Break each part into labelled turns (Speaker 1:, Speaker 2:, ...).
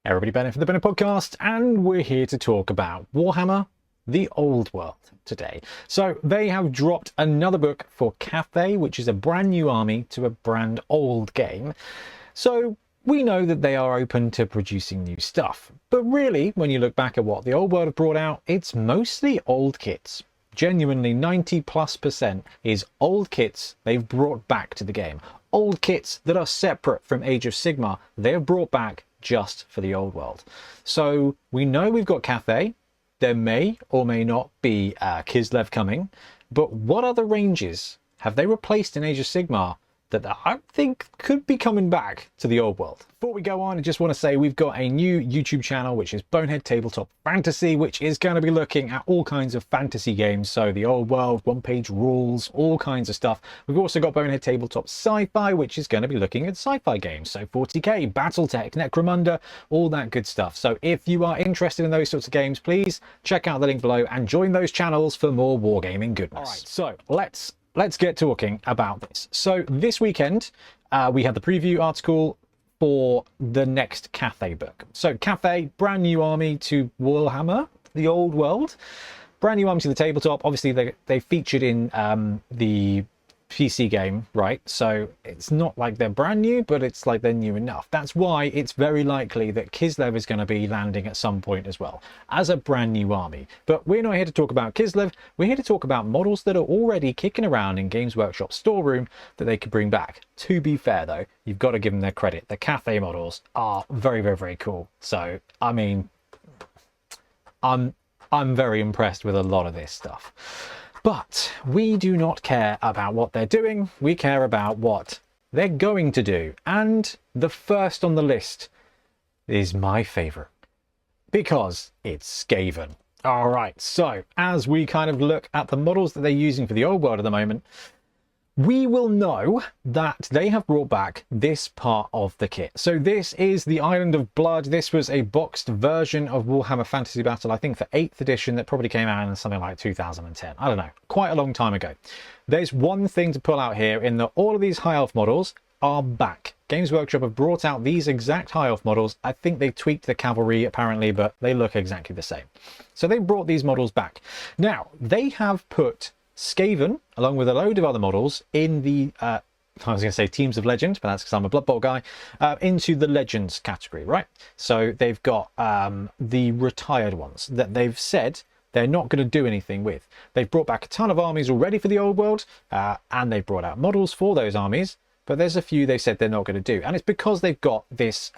Speaker 1: Everybody, Bennett for the Bennett Podcast, and we're here to talk about Warhammer, the Old World today. So they have dropped another book for Cathay, which is a brand new army to a brand old game. So we know that they are open to producing new stuff. But really, when you look back at what the Old World have brought out, it's mostly old kits. Genuinely 90+% is old kits they've brought back to the game. Old kits that are separate from Age of Sigmar, they have brought back just for the Old World. So we know we've got Cathay. There may or may not be Kislev coming, but what other ranges have they replaced in Age of Sigmar that I think could be coming back to the Old World? Before we go on, I just want to say we've got a new YouTube channel, which is Bonehead Tabletop Fantasy, which is going to be looking at all kinds of fantasy games. So the Old World, one-page rules, all kinds of stuff. We've also got Bonehead Tabletop Sci-Fi, which is going to be looking at sci-fi games. So 40k, Battletech, Necromunda, all that good stuff. So if you are interested in those sorts of games, please check out the link below and join those channels for more wargaming goodness. All right, so let's get talking about this. So this weekend, we had the preview article for the next Cathay book. So Cathay, brand new army to Warhammer, the Old World. Brand new army to the tabletop. Obviously, they featured in the PC game, right? So it's not like they're brand new, but it's like they're new enough. That's why it's very likely that Kislev is going to be landing at some point as well as a brand new army. But we're not here to talk about Kislev. We're here to talk about models that are already kicking around in Games Workshop storeroom that they could bring back. To be fair though, you've got to give them their credit. The Cathay models are very, very, very cool. So I mean, I'm very impressed with a lot of this stuff. But we do not care about what they're doing. We care about what they're going to do. And the first on the list is my favorite because it's Skaven. All right, so as we kind of look at the models that they're using for the Old World at the moment, we will know that they have brought back this part of the kit. So this is the Island of Blood. This was a boxed version of Warhammer Fantasy Battle, I think for 8th edition, that probably came out in something like 2010. I don't know, quite a long time ago. There's one thing to pull out here in that all of these High Elf models are back. Games Workshop have brought out these exact High Elf models. I think they tweaked the cavalry apparently, but they look exactly the same. So they brought these models back. Now, they have put Skaven, along with a load of other models, in the, I was going to say Teams of Legend, but that's because I'm a Blood Bowl guy, into the Legends category, right? So they've got the retired ones that they've said they're not going to do anything with. They've brought back a ton of armies already for the Old World, and they've brought out models for those armies, but there's a few they said they're not going to do. And it's because they've got this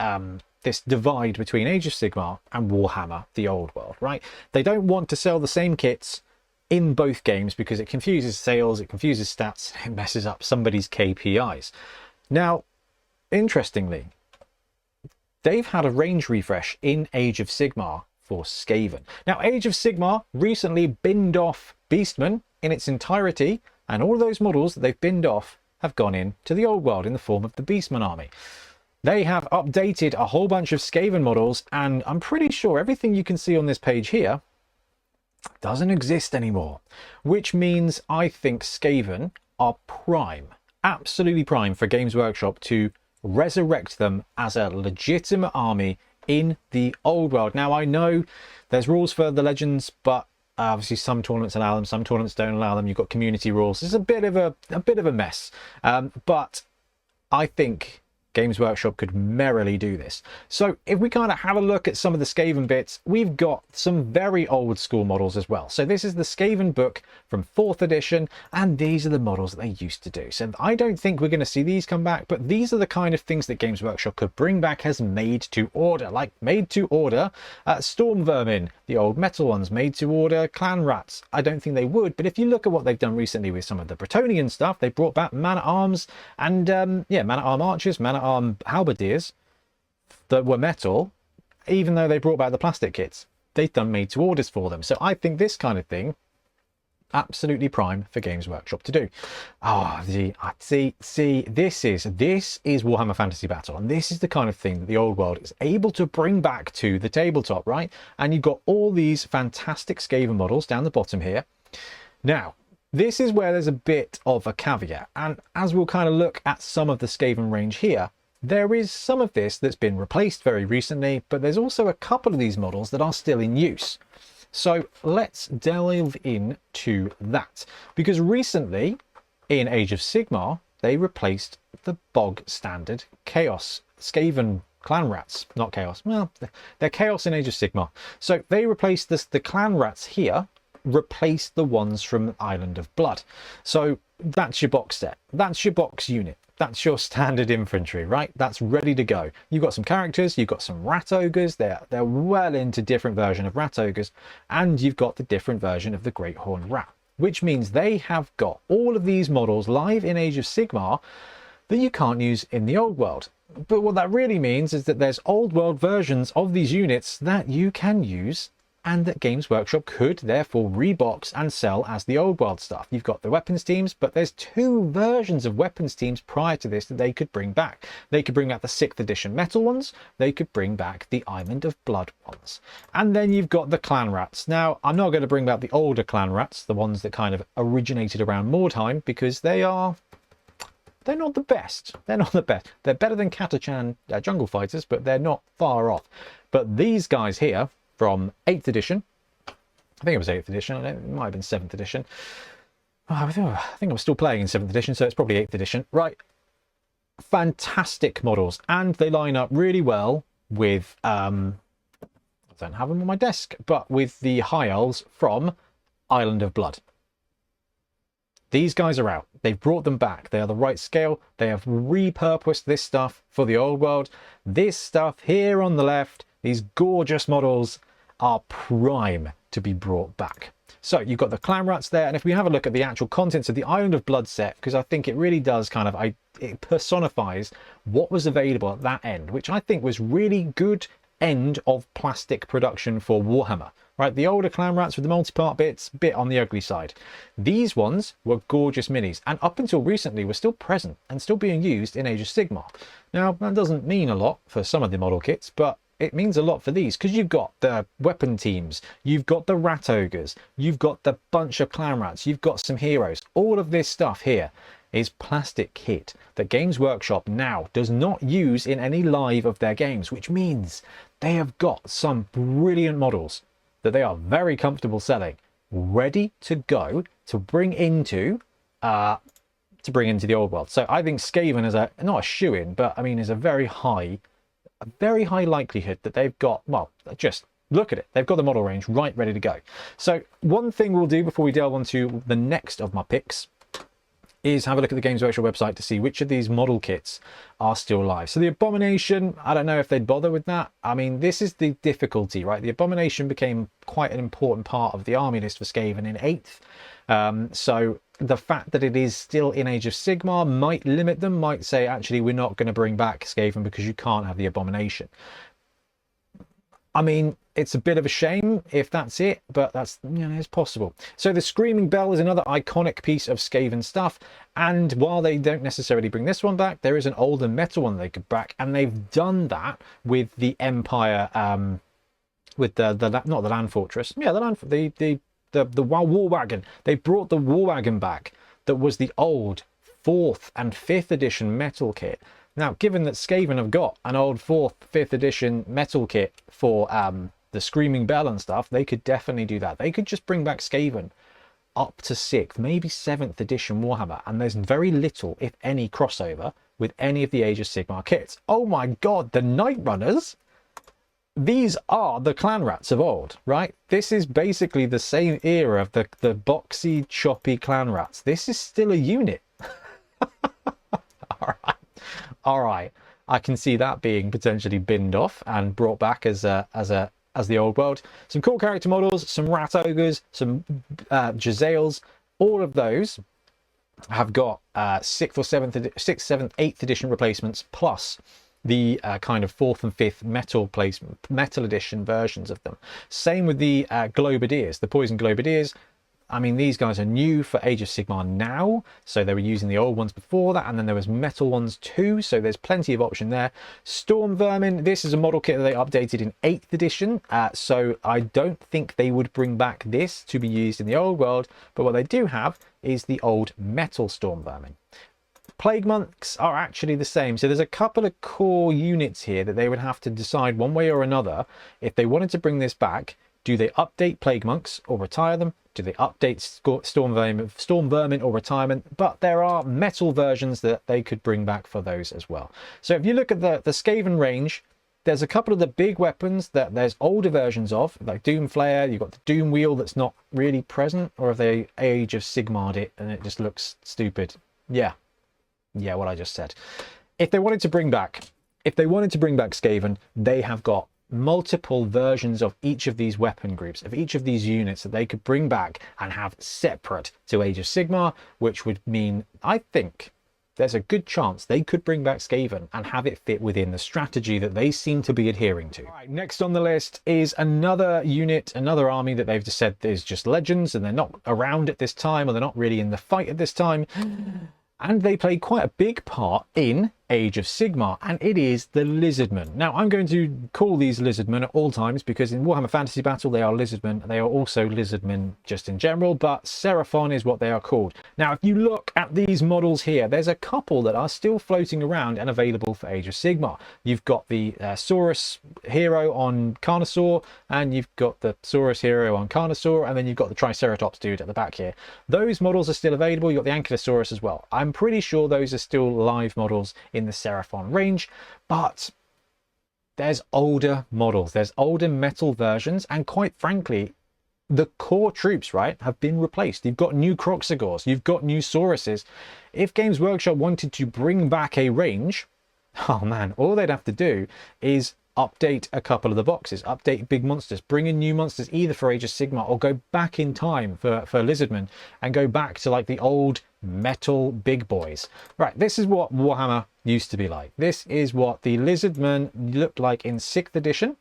Speaker 1: this divide between Age of Sigmar and Warhammer, the Old World, right? They don't want to sell the same kits in both games because it confuses sales, it confuses stats, it messes up somebody's KPIs. Now, interestingly, they've had a range refresh in Age of Sigmar for Skaven. Now, Age of Sigmar recently binned off Beastmen in its entirety, and all of those models that they've binned off have gone into the Old World in the form of the Beastman army. They have updated a whole bunch of Skaven models, and I'm pretty sure everything you can see on this page here doesn't exist anymore, which means I think Skaven are prime, absolutely prime for Games Workshop to resurrect them as a legitimate army in the Old World. Now, I know there's rules for the Legends, but obviously some tournaments allow them, some tournaments don't allow them. You've got community rules. It's a bit of a mess, but I think Games Workshop could merrily do this. So if we kind of have a look at some of the Skaven bits, we've got some very old school models as well. So this is the Skaven book from 4th edition, and these are the models that they used to do. So I don't think we're going to see these come back, but these are the kind of things that Games Workshop could bring back as made to order, like made to order Storm Vermin, the old metal ones, made to order Clan Rats. I don't think they would, but if you look at what they've done recently with some of the Bretonnian stuff, they brought back Man-at-Arms and Man-at-Arm Archers, Man-at-Arm halberdiers that were metal, even though they brought back the plastic kits. They've done made to orders for them. So I think this kind of thing, absolutely prime for Games Workshop to do. See, this is Warhammer Fantasy Battle, and this is the kind of thing that the Old World is able to bring back to the tabletop, right? And you've got all these fantastic Skaven models down the bottom here. Now, this is where there's a bit of a caveat, and as we'll kind of look at some of the Skaven range here, There is some of this that's been replaced very recently, but there's also a couple of these models that are still in use. So let's delve into that, because recently in Age of Sigmar, they replaced the bog standard Chaos Skaven clan rats. Not Chaos, well, they're Chaos in Age of Sigmar. So they replaced the clan rats here, replaced the ones from Island of Blood. So that's your box set, that's your box unit, that's your standard infantry, right? That's ready to go. You've got some characters, you've got some rat ogres, they're well into different version of rat ogres, and you've got the different version of the Great Horned Rat, which means they have got all of these models live in Age of Sigmar that you can't use in the old world. But what that really means is that there's old world versions of these units that you can use, and that Games Workshop could therefore rebox and sell as the old world stuff. You've got the weapons teams, but there's two versions of weapons teams prior to this that they could bring back. They could bring back the 6th edition metal ones, they could bring back the Island of Blood ones. And then you've got the clan rats. Now, I'm not going to bring back the older clan rats, the ones that kind of originated around Mordheim, because they're not the best. They're not the best. They're better than Catachan jungle fighters, but they're not far off. But these guys here, from 8th edition, I think it was 8th edition, it might have been 7th edition. I think I'm still playing in 7th edition, so it's probably 8th edition. Right, fantastic models, and they line up really well with, I don't have them on my desk, but with the High Elves from Island of Blood. These guys are out. They've brought them back. They are the right scale. They have repurposed this stuff for the old world. This stuff here on the left, these gorgeous models, are prime to be brought back. So you've got the clan rats there, and if we have a look at the actual contents of the Island of Blood set, because I think it really does kind of, it personifies what was available at that end, which I think was really good end of plastic production for Warhammer. Right, the older clan rats with the multi-part bits, bit on the ugly side. These ones were gorgeous minis, and up until recently were still present and still being used in Age of Sigmar. Now, that doesn't mean a lot for some of the model kits, but it means a lot for these, because you've got the weapon teams, you've got the rat ogres, you've got the bunch of clan rats, you've got some heroes. All of this stuff here is plastic kit that Games Workshop now does not use in any live of their games, which means they have got some brilliant models that they are very comfortable selling, ready to go to bring into the old world. So I think Skaven is not a shoe-in, but I mean is a very high likelihood that they've got, well, just look at it, they've got the model range right ready to go. So one thing we'll do before we delve onto the next of my picks is have a look at the Games Workshop website to see which of these model kits are still live. So the Abomination, I don't know if they'd bother with that. I mean, this is the difficulty, right? The Abomination became quite an important part of the army list for Skaven in 8th. So the fact that it is still in Age of Sigmar might limit them, might say, actually, we're not going to bring back Skaven because you can't have the Abomination. I mean, it's a bit of a shame if that's it, but that's, you know, it's possible. So the Screaming Bell is another iconic piece of Skaven stuff, and while they don't necessarily bring this one back, there is an older metal one they could back, and they've done that with the Empire, with the not the Land Fortress, yeah, the War Wagon. They brought the War Wagon back that was the old 4th and 5th edition metal kit. Now, given that Skaven have got an old 4th, 5th edition metal kit for the Screaming Bell and stuff, they could definitely do that. They could just bring back Skaven up to 6th, maybe 7th edition Warhammer, and there's very little, if any, crossover with any of the Age of Sigmar kits. Oh my god, the Night Runners! These are the clan rats of old, right? This is basically the same era of the boxy, choppy clan rats. This is still a unit. All right, I can see that being potentially binned off and brought back as the old world. Some cool character models, some rat ogres, some Jezzails. All of those have got 6th, 7th, 8th edition replacements, plus the kind of 4th and 5th metal edition versions of them. Same with the Globadiers, the Poison Globadiers. I mean, these guys are new for Age of Sigmar now, so they were using the old ones before that, and then there was metal ones too, so there's plenty of option there. Storm Vermin, this is a model kit that they updated in 8th edition, so I don't think they would bring back this to be used in the old world, but what they do have is the old metal Storm Vermin. Plague Monks are actually the same. So there's a couple of core units here that they would have to decide one way or another if they wanted to bring this back. Do they update Plague Monks or retire them? Do they update Storm Vermin or retirement? But there are metal versions that they could bring back for those as well. So if you look at the Skaven range, there's a couple of the big weapons that there's older versions of, like Doom Flare. You've got the Doom Wheel that's not really present, or have they Age of Sigmar'd it and it just looks stupid? Yeah, what I just said. If they wanted to bring back Skaven, they have got multiple versions of each of these weapon groups, of each of these units that they could bring back and have separate to Age of Sigmar, which would mean, I think, there's a good chance they could bring back Skaven and have it fit within the strategy that they seem to be adhering to. All right, next on the list is another unit, another army that they've just said is just legends and they're not around at this time, or they're not really in the fight at this time. And they play quite a big part in Age of Sigmar, and it is the Lizardmen. Now, I'm going to call these Lizardmen at all times because in Warhammer Fantasy Battle they are Lizardmen. They are also Lizardmen just in general, but Seraphon is what they are called. Now, if you look at these models here, there's a couple that are still floating around and available for Age of Sigmar. You've got the Saurus hero on Carnosaur, and you've got the Saurus hero on Carnosaur, and then you've got the Triceratops dude at the back here. Those models are still available. You've got the Ankylosaurus as well. I'm pretty sure those are still live models in the Seraphon range, but there's older models, there's older metal versions, and quite frankly the core troops, right, have been replaced. You've got new Croxagors, you've got new Sauruses. If Games Workshop wanted to bring back a range, oh man, all they'd have to do is update a couple of the boxes, update big monsters, bring in new monsters either for Age of Sigmar, or go back in time for Lizardmen and go back to like the old metal big boys. Right, this is what Warhammer used to be like. This is what the Lizardmen looked like in 6th edition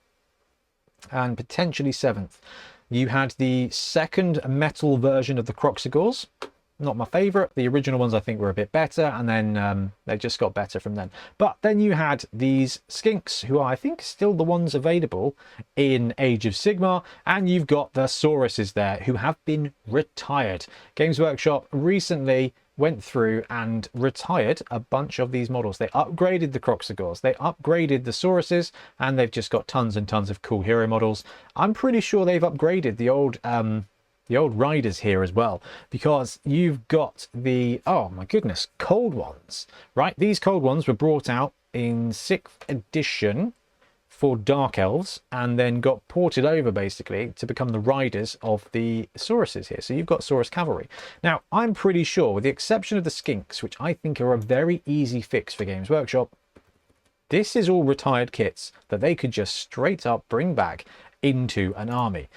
Speaker 1: and potentially 7th. You had the second metal version of the Croxagors. Not my favorite. The original ones I think were a bit better, and then they just got better from then. But then you had these skinks, who are, I think, still the ones available in Age of Sigmar, and you've got the Sauruses there, who have been retired. Games Workshop recently went through and retired a bunch of these models. They upgraded the Croxagors, they upgraded the Sauruses, and they've just got tons and tons of cool hero models. I'm pretty sure they've upgraded the old riders here as well, because you've got the, oh my goodness, cold ones, right? These cold ones were brought out in 6th edition for Dark Elves and then got ported over basically to become the riders of the Sauruses here. So you've got Saurus Cavalry. Now, I'm pretty sure, with the exception of the Skinks, which I think are a very easy fix for Games Workshop, this is all retired kits that they could just straight up bring back into an army.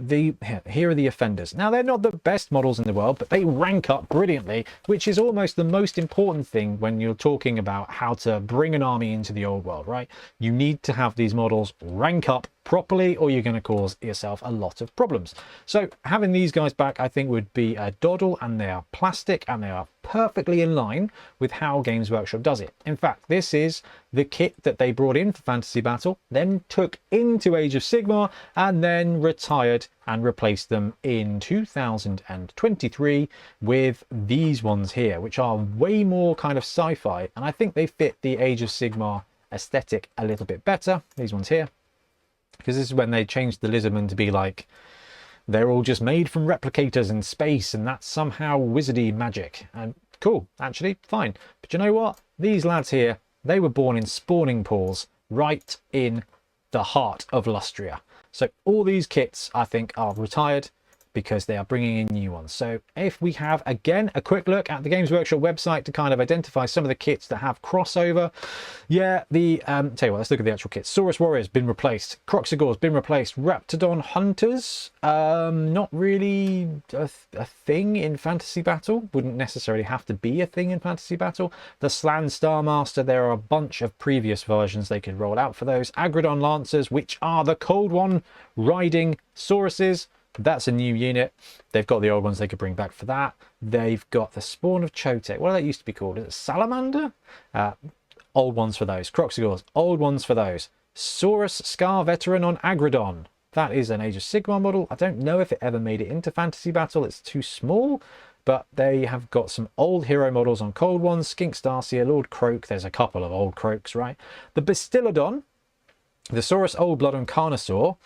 Speaker 1: Here are the Offenders. Now, they're not the best models in the world, but they rank up brilliantly, which is almost the most important thing when you're talking about how to bring an army into the old world, right? You need to have these models rank up properly, or you're going to cause yourself a lot of problems. So having these guys back, I think, would be a doddle, and they are plastic and they are perfectly in line with how Games Workshop does it. In fact, this is the kit that they brought in for Fantasy Battle, then took into Age of Sigmar, and then retired and replaced them in 2023 with these ones here, which are way more kind of sci-fi, and I think they fit the Age of Sigmar aesthetic a little bit better. These ones here, because this is when they changed the Lizardmen to be like, they're all just made from replicators in space, and that's somehow wizardy magic. And cool, actually, fine. But you know what? These lads here, they were born in spawning pools right in the heart of Lustria. So all these kits, I think, are retired because they are bringing in new ones. So if we have, again, a quick look at the Games Workshop website to kind of identify some of the kits that have crossover. Yeah, tell you what, let's look at the actual kits. Saurus Warriors been replaced. Croxagors been replaced. Raptidon Hunters, not really a thing in Fantasy Battle. Wouldn't necessarily have to be a thing in Fantasy Battle. The Slan Starmaster, there are a bunch of previous versions they could roll out for those. Agrodon Lancers, which are the Cold One riding Sauruses. That's a new unit. They've got the old ones they could bring back for that. They've got the Spawn of Chotek. What did that used to be called? Is it Salamander? Old ones for those. Croxagors, old ones for those. Saurus Scar Veteran on Agrodon. That is an Age of Sigmar model. I don't know if it ever made it into Fantasy Battle. It's too small. but they have got some old hero models on cold ones. Skink Starseer, Lord Croak, there's a couple of old Croaks, right? The Bastillodon, the Saurus Old Blood and Carnosaur,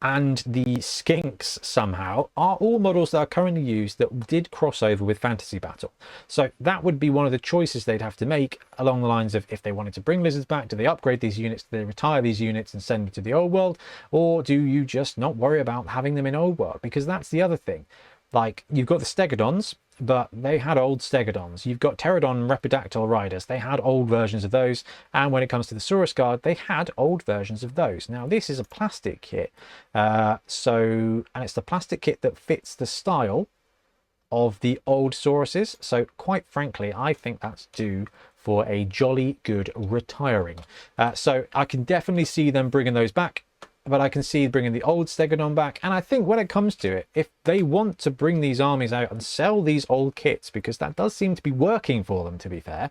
Speaker 1: and the Skinks somehow are all models that are currently used that did cross over with Fantasy Battle. So that would be one of the choices they'd have to make along the lines of, if they wanted to bring lizards back, do they upgrade these units, do they retire these units and send them to the old world, or do you just not worry about having them in old world? Because that's the other thing. Like, you've got the Stegodons, but they had old Stegodons. You've got Pterodon Repidactyl Riders. They had old versions of those. And when it comes to the Saurus Guard, they had old versions of those. Now, this is a plastic kit. And it's the plastic kit that fits the style of the old Sauruses. So quite frankly, I think that's due for a jolly good retiring. So I can definitely see them bringing those back. But I can see bringing the old Stegodon back. And I think when it comes to it, if they want to bring these armies out and sell these old kits, because that does seem to be working for them, to be fair,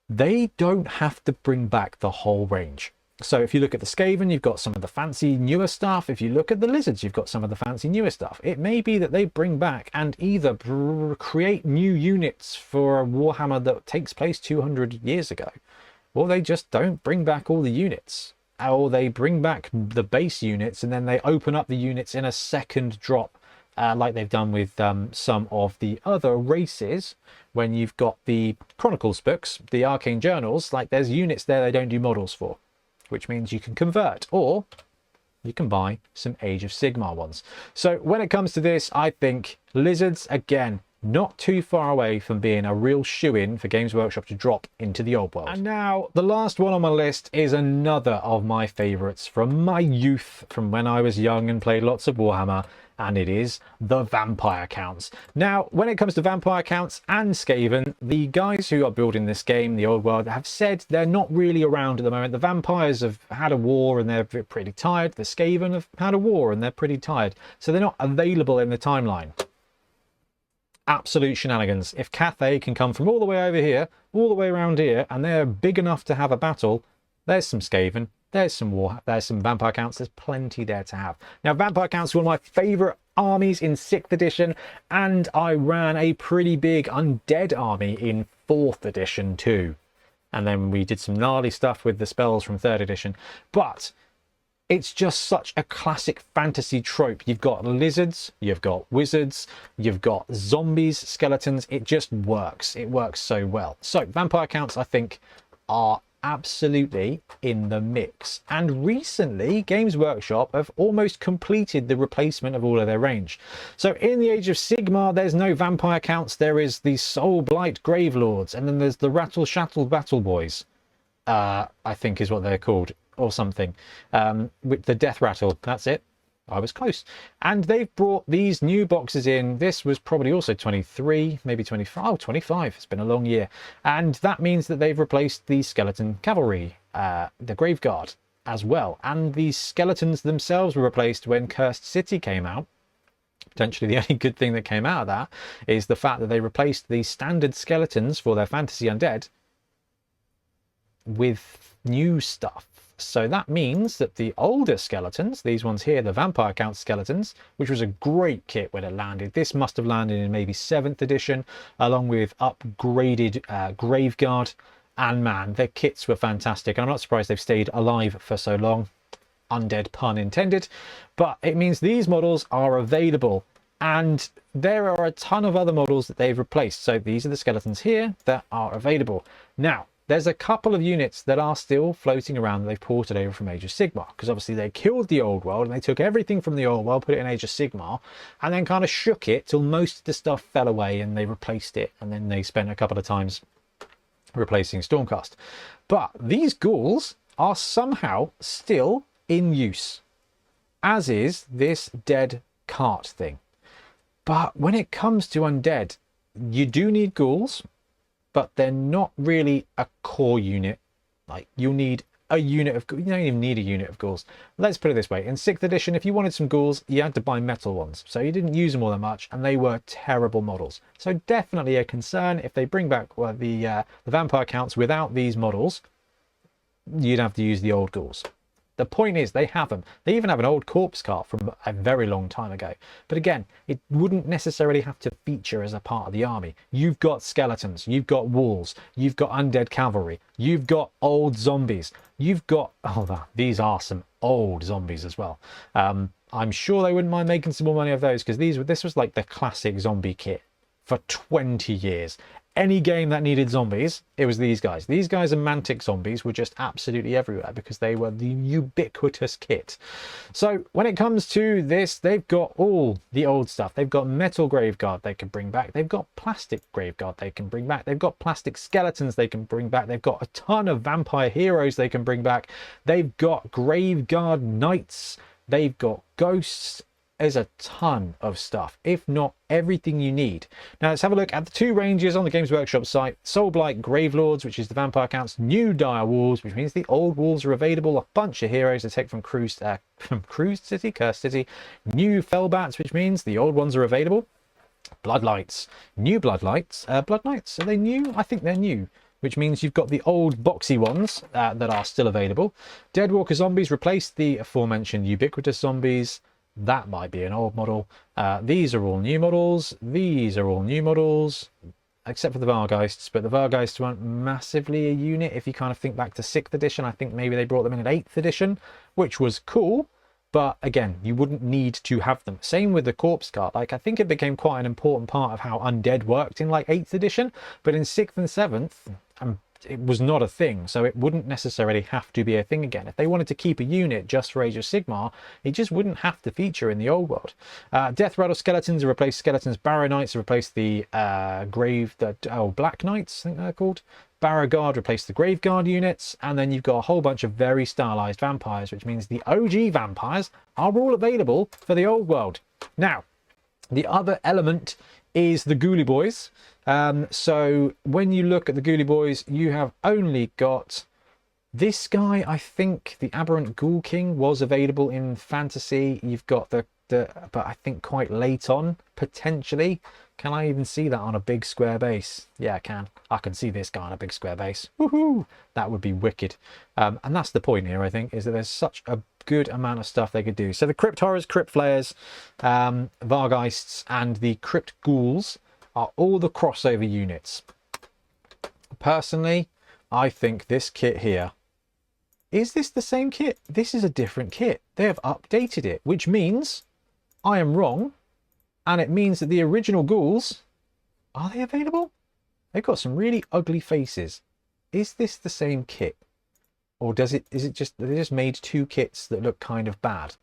Speaker 1: they don't have to bring back the whole range. So if you look at the Skaven, you've got some of the fancy newer stuff. If you look at the Lizards, you've got some of the fancy newer stuff. It may be that they bring back and either create new units for a Warhammer that takes place 200 years ago, or they just don't bring back all the units. Or they bring back the base units and then they open up the units in a second drop, like they've done with some of the other races. When you've got the Chronicles books, the Arcane Journals, like there's units there they don't do models for, which means you can convert, or you can buy some Age of Sigmar ones. So when it comes to this, I think Lizards, again, not too far away from being a real shoe-in for Games Workshop to drop into the old world. And now the last one on my list is another of my favorites from my youth, from when I was young and played lots of Warhammer, and it is the Vampire Counts. Now, when it comes to Vampire Counts and Skaven, the guys who are building this game, the old world, have said they're not really around at the moment. The Vampires have had a war and they're pretty tired. The Skaven have had a war and they're pretty tired. So they're not available in the timeline. Absolute shenanigans. If Cathay can come from all the way over here, all the way around here, and they're big enough to have a battle, there's some Skaven, there's some Vampire Counts, there's plenty there to have. Now, Vampire Counts are one of my favourite armies in 6th edition, and I ran a pretty big undead army in 4th edition too. And then we did some gnarly stuff with the spells from 3rd edition. But it's just such a classic fantasy trope. You've got lizards, you've got wizards, you've got zombies, skeletons. It just works. It works so well. So Vampire Counts, I think, are absolutely in the mix. And recently, Games Workshop have almost completed the replacement of all of their range. So in the Age of Sigmar, there's no Vampire Counts. There is the Soul Blight Gravelords, and then there's the Rattle Shattle Battle Boys, I think is what they're called, or something, with the Death Rattle. That's it. I was close. And they've brought these new boxes in. This was probably also 23, maybe 25. Oh, 25. It's been a long year. And that means that they've replaced the Skeleton Cavalry, the Grave Guard as well. And the skeletons themselves were replaced when Cursed City came out. Potentially the only good thing that came out of that is the fact that they replaced the standard skeletons for their fantasy undead with new stuff. So that means that the older skeletons, these ones here, the Vampire Count skeletons, which was a great kit when it landed. This must have landed in maybe 7th edition, along with upgraded Graveguard. And man, their kits were fantastic. I'm not surprised they've stayed alive for so long. Undead pun intended. But it means these models are available. And there are a ton of other models that they've replaced. So these are the skeletons here that are available. Now, there's a couple of units that are still floating around that they've ported over from Age of Sigmar, because obviously they killed the old world and they took everything from the old world, put it in Age of Sigmar, and then kind of shook it till most of the stuff fell away and they replaced it, and then they spent a couple of times replacing Stormcast. But these ghouls are somehow still in use, as is this dead cart thing. But when it comes to undead, you do need ghouls, but they're not really a core unit. Like, you'll need a unit of, you don't even need a unit of ghouls. Let's put it this way, in 6th edition, if you wanted some ghouls, you had to buy metal ones, so you didn't use them all that much, and they were terrible models. So definitely a concern if they bring back the Vampire Counts without these models. You'd have to use the old ghouls. The point is, they have them. They even have an old corpse cart from a very long time ago. But again, it wouldn't necessarily have to feature as a part of the army. You've got skeletons, you've got walls, you've got undead cavalry, you've got old zombies, you've got... Oh, these are some old zombies as well. I'm sure they wouldn't mind making some more money of those, because this was like the classic zombie kit for 20 years. Any game that needed zombies, it was these guys. These guys and Mantic zombies were just absolutely everywhere because they were the ubiquitous kit. So when it comes to this, they've got all the old stuff. They've got metal graveguard they can bring back. They've got plastic graveguard they can bring back. They've got plastic skeletons they can bring back. They've got a ton of vampire heroes they can bring back. They've got graveguard knights. They've got ghosts. There's a ton of stuff, if not everything you need. Now let's have a look at the two ranges on the Games Workshop site. Soulblight Gravelords, which is the vampire counts, new dire wolves, which means the old wolves are available, a bunch of heroes to take from Cursed City, new Fellbats, which means the old ones are available, Bloodlights, new Bloodlights, Blood Knights, are they new? I think they're new, which means you've got the old boxy ones that are still available. Deadwalker zombies replace the aforementioned ubiquitous zombies. That might be an old model. These are all new models. These are all new models, except for the Vargeists. But the Vargeists weren't massively a unit. If you kind of think back to 6th edition, I think maybe they brought them in at 8th edition, which was cool. But again, you wouldn't need to have them. Same with the corpse cart. Like, I think it became quite an important part of how undead worked in like 8th edition. But in 6th and 7th, it was not a thing, so it wouldn't necessarily have to be a thing again. If they wanted to keep a unit just for Age of Sigmar, it just wouldn't have to feature in the old world. Death Rattle Skeletons replace Skeletons. Barrow Knights replace the Black Knights, I think they're called. Barrow Guard replace the Grave Guard units, and then you've got a whole bunch of very stylized vampires, which means the OG vampires are all available for the old world. Now, the other element is the Ghoulie Boys. So when you look at the Ghoulie Boys, you have only got this guy. I think the Aberrant Ghoul King was available in Fantasy. You've got the but I think quite late on, potentially. Can I even see that on a big square base? Yeah, I can. I can see this guy on a big square base. Woohoo! That would be wicked. And that's the point here, I think, is that there's such a good amount of stuff they could do. So the Crypt Horrors, Crypt Flayers, Vargeists, and the Crypt Ghouls are all the crossover units. Personally, I think this kit here, is this the same kit? This is a different kit. They have updated it, which means I am wrong, and it means that the original ghouls, are they available? They've got some really ugly faces. Is this the same kit? Or is it just, they just made two kits that look kind of bad?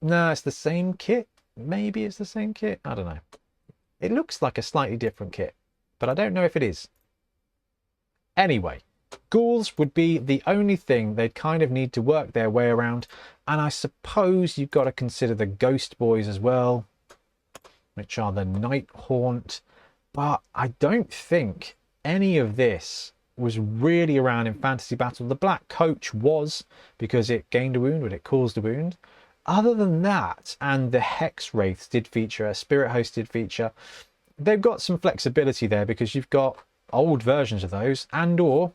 Speaker 1: No, it's the same kit. Maybe it's the same kit. I don't know. It looks like a slightly different kit, but I don't know if it is. Anyway, ghouls would be the only thing they'd kind of need to work their way around. And I suppose you've got to consider the Ghost Boys as well, which are the Night Haunt. But I don't think any of this was really around in Fantasy Battle. The Black Coach was, because it gained a wound, but it caused a wound. Other than that, and the Hex Wraiths did feature, a Spirit Host did feature, they've got some flexibility there because you've got old versions of those, and or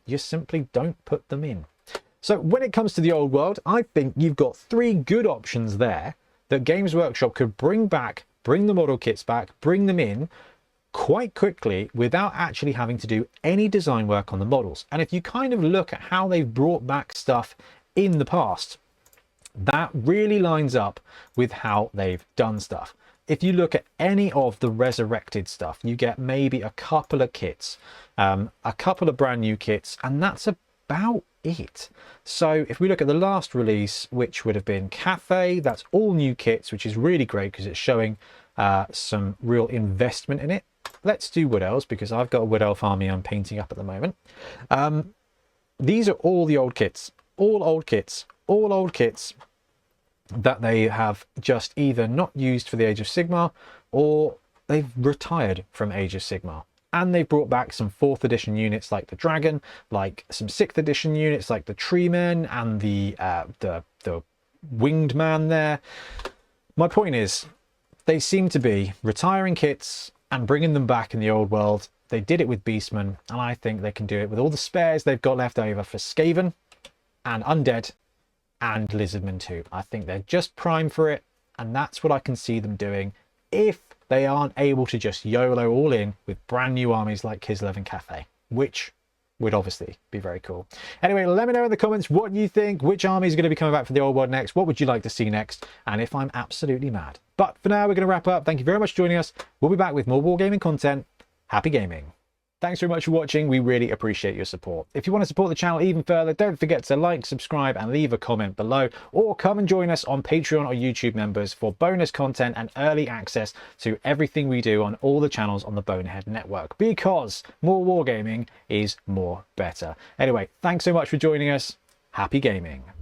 Speaker 1: you simply don't put them in. So when it comes to the old world, I think you've got three good options there that Games Workshop could bring back, bring the model kits back, bring them in quite quickly without actually having to do any design work on the models. And if you kind of look at how they've brought back stuff in the past, that really lines up with how they've done stuff. If you look at any of the resurrected stuff, you get maybe a couple of kits, a couple of brand new kits, and that's about it. So if we look at the last release, which would have been Cathay, that's all new kits, which is really great because it's showing some real investment in it. Let's do Wood Elves because I've got a Wood Elf army I'm painting up at the moment. These are all the old kits, all old kits that they have just either not used for the Age of Sigmar or they've retired from Age of Sigmar. And they've brought back some 4th edition units like the Dragon, like some 6th edition units like the Tree Men and the Winged Man there. My point is, they seem to be retiring kits and bringing them back in the old world. They did it with Beastmen, and I think they can do it with all the spares they've got left over for Skaven. and Undead and Lizardmen too. I think they're just prime for it, and that's what I can see them doing if they aren't able to just YOLO all in with brand new armies like Kislev and Cathay, which would obviously be very cool. Anyway, let me know in the comments what you think, which army is going to be coming back for the old world next, what would you like to see next, and if I'm absolutely mad. But for now, we're going to wrap up. Thank you very much for joining us. We'll be back with more wargaming content. Happy gaming. Thanks very much for watching. We really appreciate your support. If you want to support the channel even further, don't forget to like, subscribe, and leave a comment below, or come and join us on Patreon or YouTube members for bonus content and early access to everything we do on all the channels on the Bonehead network, because more wargaming is more better. Anyway, thanks so much for joining us. Happy gaming.